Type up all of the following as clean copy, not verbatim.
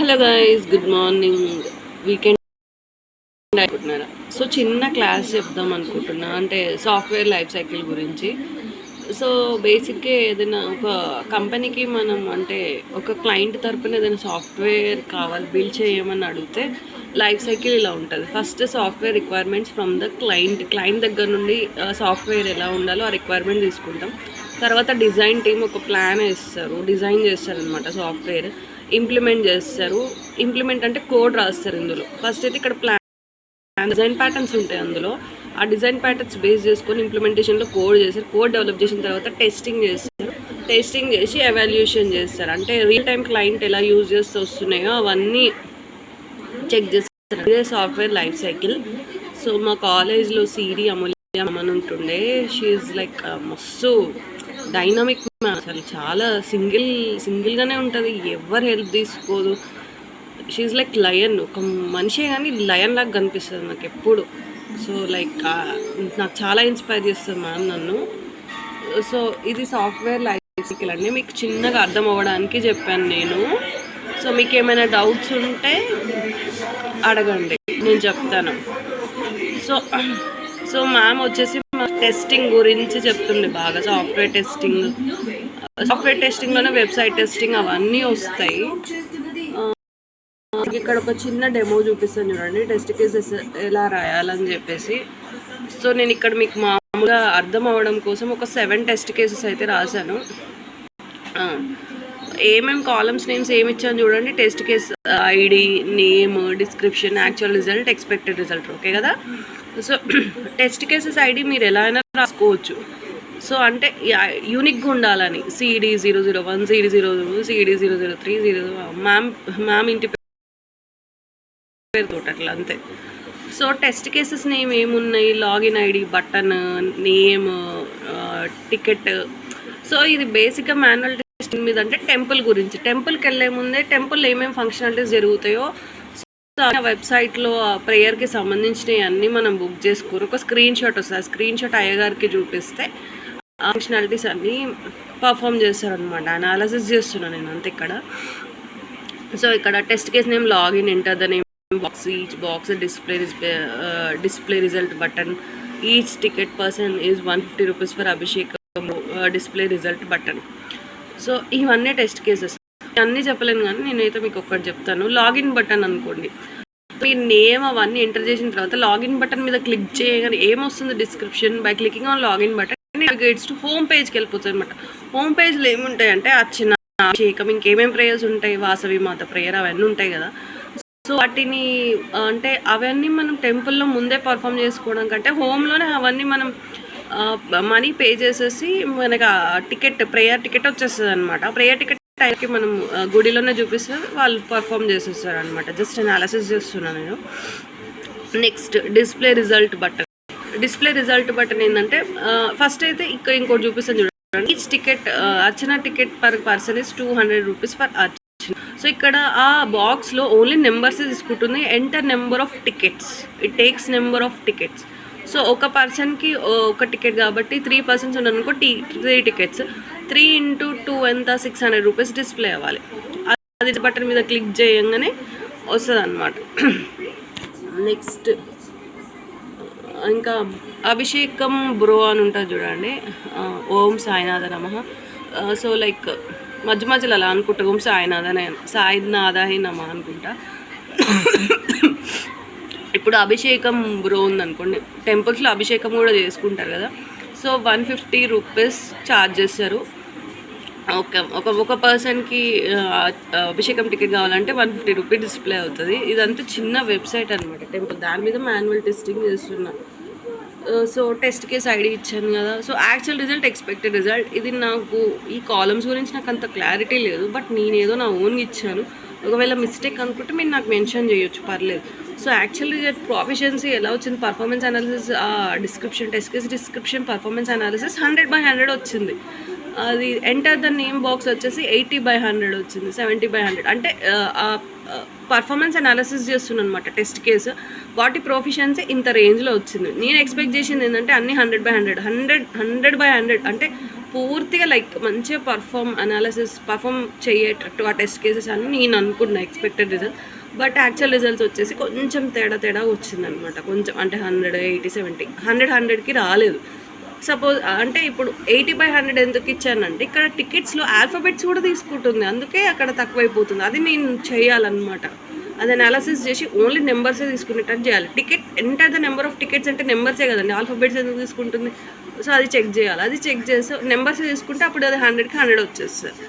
Hello guys, good morning. Weekend అనుకుంటున్నారా? So చిన్న class చెప్దాం అనుకుంటున్నా, అంటే సాఫ్ట్వేర్ లైఫ్ సైకిల్ గురించి. సో బేసిక్గా ఏదైనా ఒక కంపెనీకి మనం అంటే ఒక క్లయింట్ తరపున ఏదైనా సాఫ్ట్వేర్ కావాలి బిల్డ్ చేయమని అడిగితే లైఫ్ సైకిల్ ఇలా ఉంటుంది. First software requirements from the client దగ్గర నుండి సాఫ్ట్వేర్ ఎలా ఉండాలో ఆ రిక్వైర్మెంట్ తీసుకుంటాం. తర్వాత డిజైన్ టీమ్ ఒక ప్లాన్ వేస్తారు, డిజైన్ చేస్తారనమాట. సాఫ్ట్వేర్ ఇంప్లిమెంట్ చేస్తారు. ఇంప్లిమెంట్ అంటే కోడ్ రాస్తారు. ఇందులో ఫస్ట్ అయితే ఇక్కడ ప్లాన్ డిజైన్ ప్యాటర్న్స్ ఉంటాయి. అందులో ఆ డిజైన్ ప్యాటర్న్స్ బేస్ చేసుకొని ఇంప్లిమెంటేషన్లో కోడ్ చేస్తారు. కోడ్ డెవలప్ చేసిన తర్వాత టెస్టింగ్ చేస్తారు. టెస్టింగ్ చేసి ఎవాల్యుయేషన్ చేస్తారు. అంటే రియల్ టైం క్లయింట్ ఎలా యూజ్ చేస్తూ వస్తున్నాయో అవన్నీ చెక్ చేస్తారు. ఇదే సాఫ్ట్వేర్ లైఫ్ సైకిల్. సో మా కాలేజ్లో సిరి అమూల్య అని ఉంటుండే. షీఈ్ లైక్ మస్తు డైనమిక్, అసలు చాలా సింగిల్గానే ఉంటుంది, ఎవరు హెల్ప్ తీసుకోదు. షీఈ్ లైక్ లయన్, ఒక మనిషే కానీ లయన్ లాగా కనిపిస్తుంది నాకు ఎప్పుడు. సో లైక్ నాకు చాలా ఇన్స్పైర్ చేస్తుంది మ్యామ్ నన్ను. సో ఇది సాఫ్ట్వేర్ లైఫ్ సైకిల్ అండి, మీకు చిన్నగా అర్థం అవ్వడానికి చెప్పాను నేను. సో మీకు ఏమైనా డౌట్స్ ఉంటే అడగండి, నేను చెప్తాను. సో మ్యామ్ వచ్చేసి టెస్టింగ్ గురించి చెప్తుండే బాగా. సాఫ్ట్వేర్ టెస్టింగ్లోనే వెబ్సైట్ టెస్టింగ్ అవన్నీ వస్తాయి. ఇక్కడ ఒక చిన్న డెమో చూపిస్తాను చూడండి, టెస్ట్ కేసెస్ ఎలా రాయాలని చెప్పేసి. సో నేను ఇక్కడ మీకు మామూలుగా అర్థం అవ్వడం కోసం ఒక 7 టెస్ట్ కేసెస్ అయితే రాశాను. ఏమేమి కాలమ్స్ నేమ్స్ ఏమి ఇచ్చాను చూడండి. Test case ID, name, description, actual result, expected result. Okay కదా? సో టెస్ట్ కేసెస్ ఐడి మీరు ఎలా అయినా రాసుకోవచ్చు. సో అంటే యూనిక్గా ఉండాలని CD001, CD002, CD003, మ్యామ్ ఇంటి పేరుతో అట్లా అంతే. సో టెస్ట్ కేసెస్ నేమ్ ఏమున్నాయి, login ID, button, name, ticket. So ఇది బేసిక్గా మాన్యువల్ టెస్టింగ్ మీద. అంటే టెంపుల్ గురించి, టెంపుల్కి వెళ్ళే ముందే టెంపుల్ ఏమేమి ఫంక్షనాలిటీస్ జరుగుతాయో వెబ్సైట్లో ప్రేయర్కి సంబంధించినవి అన్నీ మనం బుక్ చేసుకోరు. ఒక స్క్రీన్ షాట్ వస్తుంది, ఆ స్క్రీన్ షాట్ అయ్యగారికి చూపిస్తే ఫంక్షనాలిటీస్ అన్నీ పర్ఫామ్ చేస్తారనమాట. అనాలిసిస్ చేస్తున్నాను నేను అంతే ఇక్కడ. సో ఇక్కడ test case name, login, enter the name box, each box, display result button, each ticket person is 150 rupees for Abhishek, display result button. So ఇవన్నీ టెస్ట్ కేసెస్. అన్నీ చెప్పలేను కానీ నేనైతే మీకు ఒక్కటి చెప్తాను. లాగిన్ బటన్ అనుకోండి, మీ నేమ్ అవన్నీ ఎంటర్ చేసిన తర్వాత లాగిన్ బటన్ మీద క్లిక్ చేయగానే ఏమొస్తుంది, description. By clicking on login button guides to home పేజ్కి వెళ్ళిపోతుంది అనమాట. హోమ్ పేజ్లో ఏముంటాయంటే అర్చన, అభిషేకం, ఇంకేమేమి ప్రేయర్స్ ఉంటాయి, వాసవి మాత ప్రేయర్ అవన్నీ ఉంటాయి కదా. సో వాటిని అంటే అవన్నీ మనం టెంపుల్లో ముందే పర్ఫామ్ చేసుకోవడం కంటే హోమ్లోనే అవన్నీ మనం మనీ పే చేసేసి మనకి ప్రేయర్ టికెట్ వచ్చేస్తుంది అనమాట. ప్రేయర్ టికెట్ టైంకి మనం గుడిలోనే చూపిస్తే వాళ్ళు పర్ఫామ్ చేసేస్తారు అనమాట. జస్ట్ అనాలిసిస్ చేస్తున్నాను నేను. Next display result button. Display result button ఏంటంటే ఫస్ట్ అయితే ఇక్కడ ఇంకోటి చూపిస్తాను చూడండి. Each ticket, Archana ticket per person is 200 rupees for Archana. So ఇక్కడ ఆ బాక్స్లో ఓన్లీ నెంబర్స్ తీసుకుంటుంది. Enter number of tickets, it takes number of tickets. So ఒక పర్సన్కి ఒక టికెట్ కాబట్టి 3 పర్సన్స్ ఉన్నారనుకో 3 టికెట్స్. 3 × 2 ఎంత, 600 రూపీస్ డిస్ప్లే అవ్వాలి. అది బటన్ మీద క్లిక్ చేయగానే వస్తుంది అనమాట. నెక్స్ట్ ఇంకా అభిషేకం బ్రో అని ఉంటుంది చూడండి, ఓం సాయినాథ నమః. సో లైక్ మధ్యలో అలా అనుకుంటా, ఓం సాయినాథాయ నమః అనుకుంటా. ఇప్పుడు అభిషేకం బ్రో ఉందనుకోండి, టెంపుల్స్లో అభిషేకం కూడా చేసుకుంటారు కదా. సో 150 రూపీస్ ఛార్జ్ చేస్తారు. ఒక పర్సన్కి అభిషేకం టికెట్ కావాలంటే 150 రూపీస్ డిస్ప్లే అవుతుంది. ఇదంతా చిన్న వెబ్సైట్ అనమాట టెంపుల్, దాని మీద మాన్యువల్ టెస్టింగ్ చేస్తున్నా. సో టెస్ట్ కేస్ ఐడి ఇచ్చాను కదా. So actual result, expected result. ఇది నాకు ఈ కాలమ్స్ గురించి నాకు అంత క్లారిటీ లేదు, బట్ నేనేదో నా ఓన్గా ఇచ్చాను. ఒకవేళ మిస్టేక్ అనుకుంటే మీరు నాకు మెన్షన్ చేయొచ్చు, పర్లేదు. సో యాక్చువల్లీ ప్రొఫిషియన్సీ ఎలా వచ్చింది, performance analysis, description, test case description, performance analysis 100/100 వచ్చింది. అది ఎంటర్ ద నేమ్ బాక్స్ వచ్చేసి 80/100 వచ్చింది, 70/100. అంటే పర్ఫార్మెన్స్ అనాలిసిస్ చేస్తున్నాను అనమాట టెస్ట్ కేసు. వాటి ప్రొఫిషియన్సీ ఇంత రేంజ్లో వచ్చింది. నేను ఎక్స్పెక్ట్ చేసింది ఏంటంటే అన్ని 100/100 అంటే పూర్తిగా లైక్ మంచిగా పర్ఫామ్ చేయేటట్టు ఆ టెస్ట్ కేసెస్ అని నేను అనుకున్నా expected result. But actual results వచ్చేసి కొంచెం తేడా వచ్చిందనమాట. కొంచెం అంటే 100, 80, 70, 100కి రాలేదు. సపోజ్ అంటే ఇప్పుడు 80/100 ఎందుకు ఇచ్చానంటే ఇక్కడ టికెట్స్లో ఆల్ఫాబెట్స్ కూడా తీసుకుంటుంది, అందుకే అక్కడ తక్కువైపోతుంది. అది నేను చేయాలన్నమాట. అది అనాలిసిస్ చేసి ఓన్లీ నెంబర్సే తీసుకునేటట్టు చేయాలి. Ticket enter the number of tickets అంటే నెంబర్సే కదండి, ఆల్ఫాబెట్స్ ఎందుకు తీసుకుంటుంది? సో అది చెక్ చేయాలి. అది చెక్ చేసి నెంబర్సే తీసుకుంటే అప్పుడు అది 100కి 100 వచ్చేస్తుంది.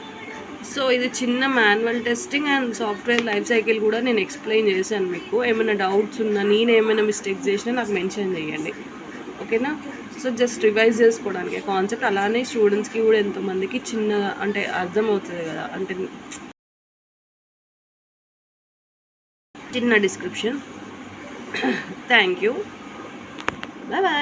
సో ఇది చిన్న manual testing and software life cycle కూడా నేను ఎక్స్ప్లెయిన్ చేశాను మీకు. ఏమైనా డౌట్స్ ఉన్నా, నేను ఏమైనా మిస్టేక్స్ చేసినా నాకు మెన్షన్ చేయండి, ఓకేనా? సో జస్ట్ రివైజ్ చేసుకోవడానికి కాన్సెప్ట్. అలానే స్టూడెంట్స్కి కూడా ఎంతోమందికి చిన్నగా అంటే అర్థమవుతుంది కదా, అంటే చిన్న description. Thank you, bye bye.